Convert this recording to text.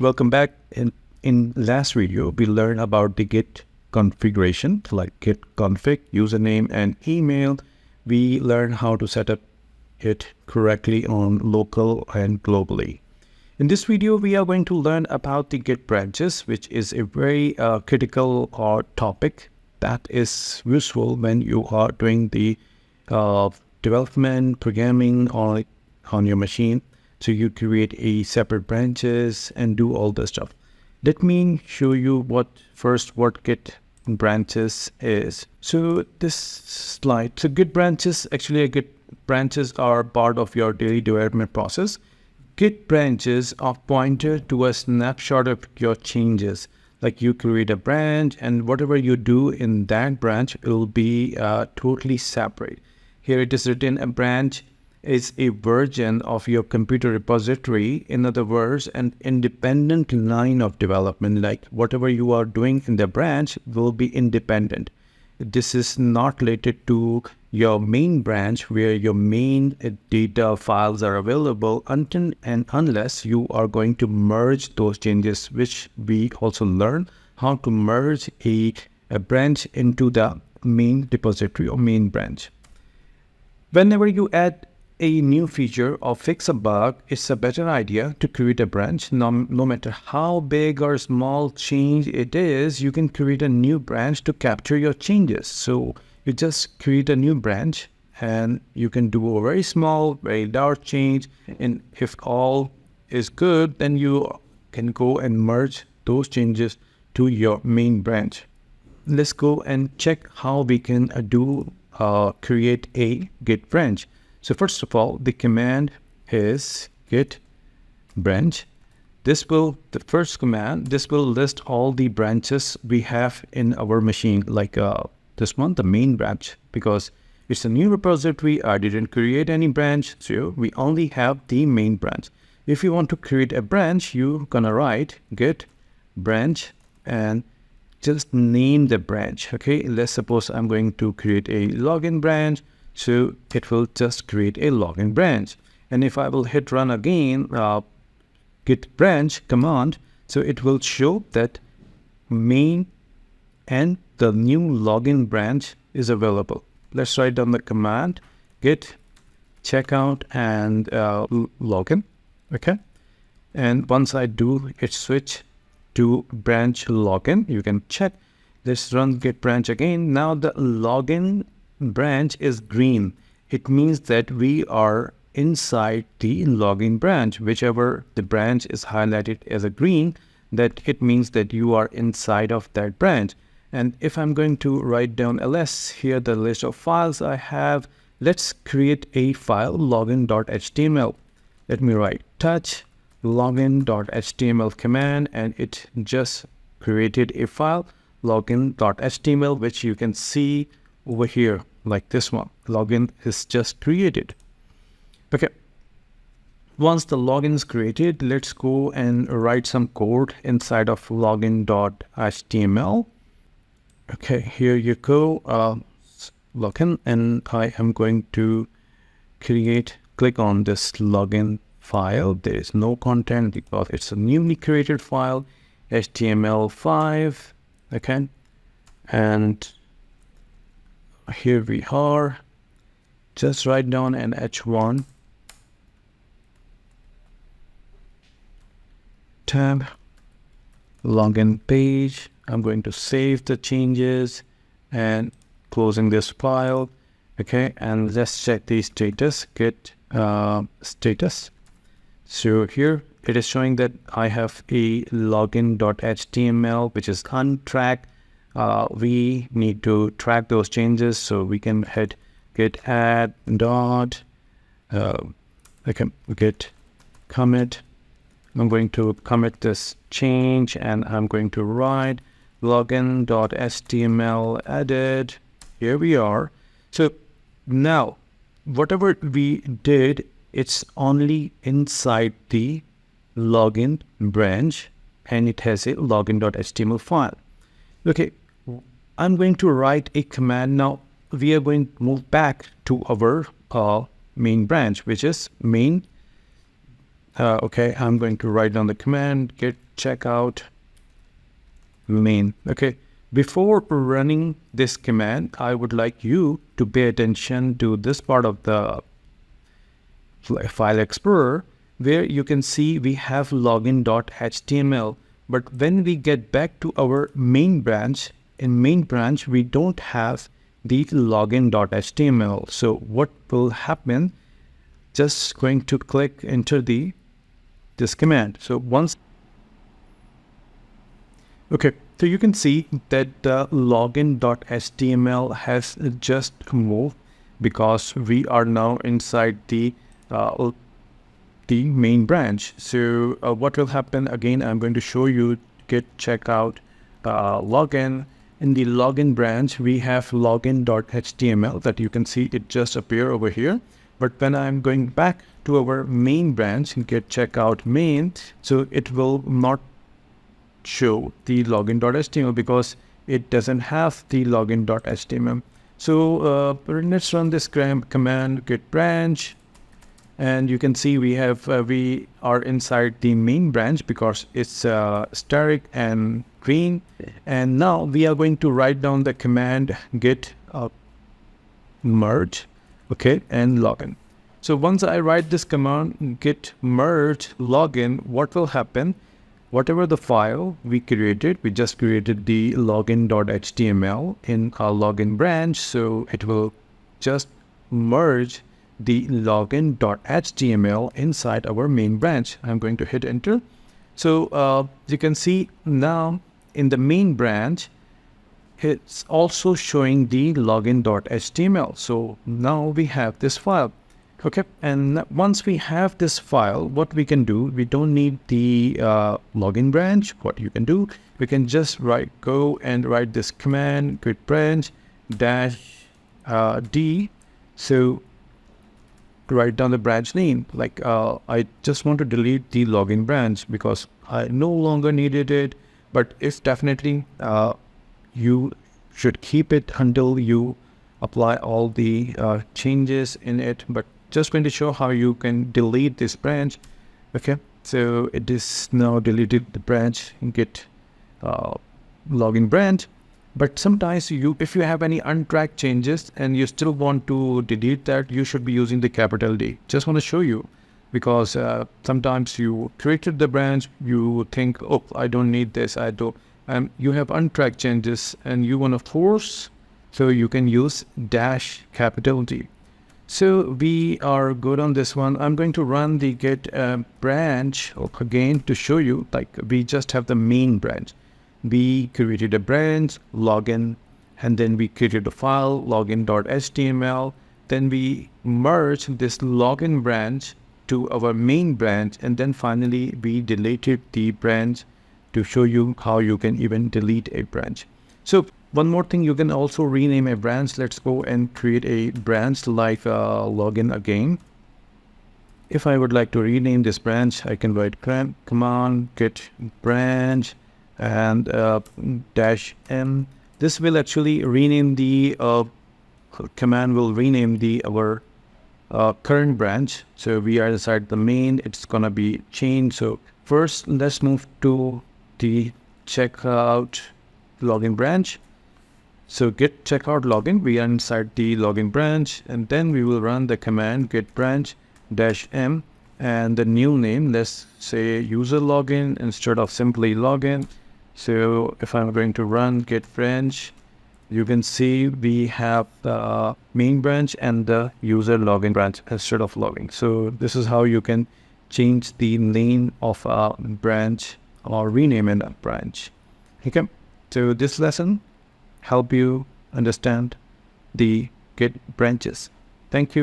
Welcome back. In last video, we learned about the Git configuration, like git config, username, and email. We learned how to set up it correctly on local and globally. In this video, we are going to learn about the Git branches, which is a very critical topic that is useful when you are doing the development, programming on your machine. So you create a separate branches and do all the stuff. Let me show you what Git branches is. So this slide, so Git branches are part of your daily development process. Git branches are pointed to a snapshot of your changes. Like you create a branch and whatever you do in that branch will be totally separate. Here it is written, a branch is a version of your computer repository. In other words, an independent line of development, like whatever you are doing in the branch will be independent. This is not related to your main branch where your main data files are available until and unless you are going to merge those changes, which we also learn how to merge a branch into the main repository or main branch. Whenever you add a new feature or fix a bug, it's a better idea to create a branch. No matter how big or small change it is, you can create a new branch to capture your changes. So you just create a new branch and you can do a very small, very large change. And if all is good, then you can go and merge those changes to your main branch. Let's go and check how we can create a Git branch. So first of all, the command is git branch. The first command, this will list all the branches we have in our machine, like this one, the main branch, because it's a new repository. I didn't create any branch, so we only have the main branch. If you want to create a branch, you're gonna write git branch and just name the branch. Okay, let's suppose I'm going to create a login branch. So it will just create a login branch. And if I will hit run again, git branch command, so it will show that main and the new login branch is available. Let's write down the command git checkout and login. Okay. And once I do it, switch to branch login, you can check. Let's run git branch again. Now the login branch is green. It means that we are inside the login branch. Whichever the branch is highlighted as a green, that it means that you are inside of that branch. And if I'm going to write down ls, here the list of files I have, let's create a file, login.html. Let me write touch login.html command, and it just created a file, login.html, which you can see over here, like this one. Login is just created. Okay. Once the login is created, let's go and write some code inside of login.html. Okay, here you go. Login, and I am going to click on this login file. There is no content because it's a newly created file, HTML5. Okay, and here we are. Just write down an h1 tab login page. I'm going to save the changes and closing this file. Okay, and let's check the status, git status. So here it is showing that I have a login.html which is untracked. We need to track those changes, so we can hit git add dot git commit. I'm going to commit this change and I'm going to write login.html added. Here we are. So now whatever we did, it's only inside the login branch and it has a login.html file. Okay, I'm going to write a command now. We are going to move back to our main branch, which is main. Okay, I'm going to write down the command git check out main. Okay, before running this command, I would like you to pay attention to this part of the file explorer where you can see we have login.html, but when we get back to our main branch, in main branch we don't have the login.html. So what will happen? Just going to click enter this command. So once okay, so you can see that the login.html has just moved because we are now inside the main branch. So what will happen again? I'm going to show you git checkout login. In the login branch, we have login.html that you can see it just appear over here. But when I'm going back to our main branch, git checkout main, so it will not show the login.html because it doesn't have the login.html. So let's run this command git branch, and you can see we are inside the main branch because it's static and green. And now we are going to write down the command git merge, okay, and login. So once I write this command git merge login, what will happen? Whatever the file we created, we just created the login.html in our login branch. So it will just merge the login.html inside our main branch. I'm going to hit enter. So you can see now in the main branch, it's also showing the login.html. So now we have this file. Okay, and once we have this file, what we can do, we don't need the login branch. What you can do, we can just go and write this command git branch -d. So write down the branch name. Like I just want to delete the login branch because I no longer needed it. But if definitely you should keep it until you apply all the changes in it. But just going to show how you can delete this branch. Okay, so it is now deleted the branch git login branch. But sometimes if you have any untracked changes and you still want to delete that, you should be using the capital D. Just want to show you because sometimes you created the branch, you think, oh, I don't need this, you have untracked changes and you want to force, so you can use capital D. So we are good on this one. I'm going to run the git branch again to show you, like we just have the main branch. We created a branch, login, and then we created a file, login.html. Then we merged this login branch to our main branch, and then finally we deleted the branch to show you how you can even delete a branch. So one more thing, you can also rename a branch. Let's go and create a branch like login again. If I would like to rename this branch, I can write command git branch and -m. This will actually rename the command will rename our current branch. So we are inside the main, it's gonna be changed. So first let's move to the checkout login branch. So git checkout login, we are inside the login branch, and then we will run the command git branch -m, and the new name, let's say user login instead of simply login. So if I'm going to run git branch, you can see we have the main branch and the user login branch instead of login. So this is how you can change the name of a branch or rename a branch. Okay, so this lesson help you understand the git branches. Thank you.